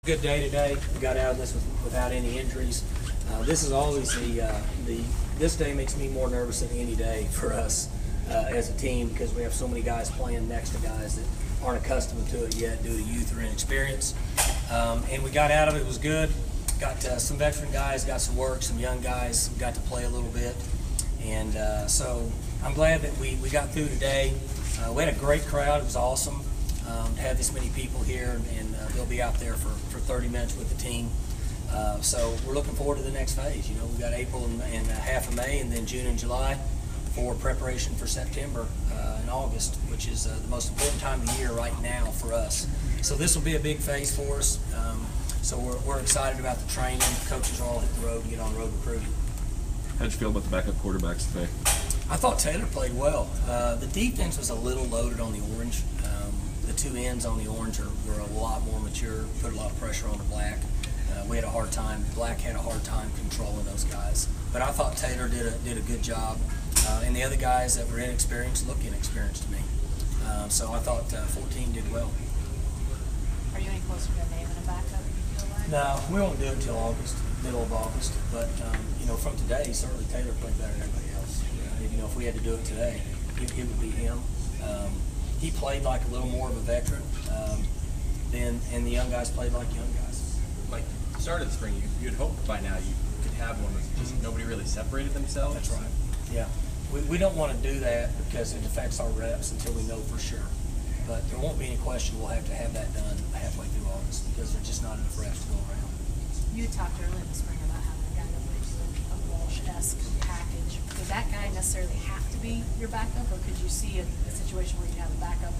Good day today. We got out of this without any injuries. This is always this day makes me more nervous than any day for us as a team, because we have so many guys playing next to guys that aren't accustomed to it yet due to youth or inexperience. And we got out of it. It was good. Got some veteran guys, got some work, some young guys got to play a little bit. And so I'm glad that we got through today. We had a great crowd. It was awesome to have this many people here, and they'll be out there for 30 minutes with the team. So we're looking forward to the next phase. You know, we've got April and half of May, and then June and July for preparation for September and August, which is the most important time of the year right now for us. So this will be a big phase for us. So we're excited about the training. Coaches are all hit the road and get on road recruiting. How'd you feel about the backup quarterbacks today? I thought Taylor played well. The defense was a little loaded on the orange. The two ends on the orange were a lot more mature, put a lot of pressure on the black. We had a hard time. Black had a hard time controlling those guys. But I thought Taylor did a good job, and the other guys that were inexperienced looked inexperienced to me. So I thought 14 did well. Are you any closer to naming a backup, you feel like? No, we won't do it until August, middle of August. But you know, from today, certainly Taylor played better than everybody else. You know, if we had to do it today, it would be him. He played like a little more of a veteran, and the young guys played like young guys. Like, started the spring, you'd hope by now you could have one with just nobody really separated themselves. That's right. Yeah. We don't want to do that because it affects our reps until we know for sure. But there won't be any question we'll have to have that done halfway through August, because there's just not enough reps to go around. You talked early in the spring about having a guy that was a Walsh-esque package. Does that guy necessarily have to be your backup, or could you see a situation where you have a backup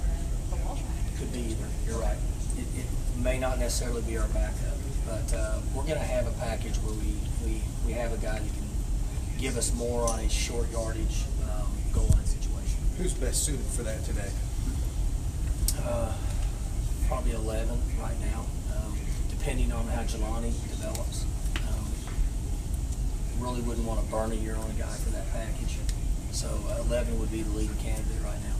or a Walsh package? Could be either. You're right. It may not necessarily be our backup, but we're going to have a package where we have a guy that can give us more on a short yardage goal line situation. Who's best suited for that today? Probably 11 right now, depending on how Jelani develops. Really wouldn't want to burn a year on a guy for that package. So 11 would be the leading candidate right now.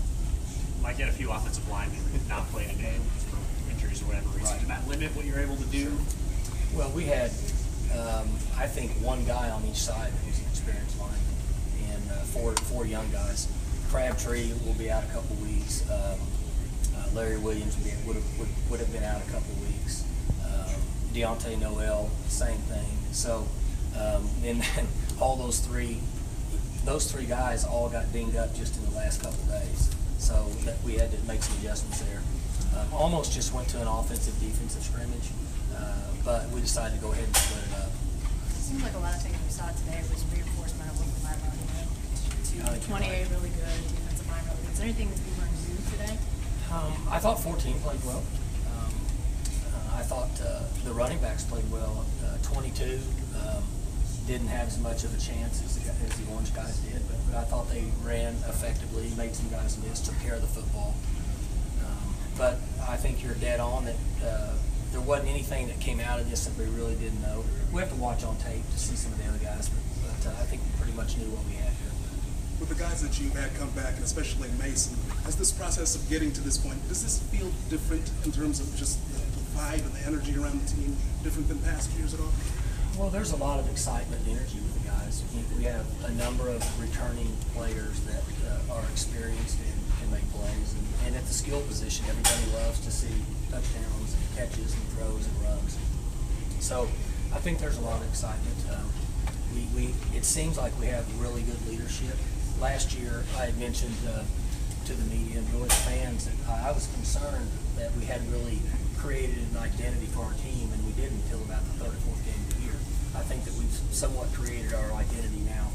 Might get a few offensive linemen not play today for injuries or whatever reason. Right. Did that limit what you're able to do? Well, we had, I think, one guy on each side who was an experienced lineman, and four young guys. Crabtree will be out a couple weeks. Larry Williams would have been out a couple weeks. Deontay Noel, same thing. So, and then all those three guys all got dinged up just in the last couple days. So that we had to make some adjustments there. Almost just went to an offensive-defensive scrimmage, but we decided to go ahead and split it up. It seems like a lot of things we saw today was reinforcement of what we might already know. 28 really good, defensive line really good. Is there anything that you learned new today? I thought 14 played well. I thought the running backs played well. 22 didn't have as much of a chance as the orange guys did, but I thought they ran effectively, made some guys miss, took care of the football. But I think you're dead on that there wasn't anything that came out of this that we really didn't know. We have to watch on tape to see some of the other guys, but I think we pretty much knew what we had here. With the guys that you've had come back, and especially Mason, as this process of getting to this point, does this feel different in terms of just the vibe and the energy around the team, different than past years at all? Well, there's a lot of excitement and energy with the guys. We have a number of returning players that are experienced and can make plays. And at the skill position, everybody loves to see touchdowns and catches and throws and runs. So I think there's a lot of excitement. It seems like we have really good leadership. Last year, I had mentioned to the media and really the fans that I was concerned that we hadn't really created an identity for our team, and we didn't until about the third or fourth game of the year. I think that we've somewhat created our identity now,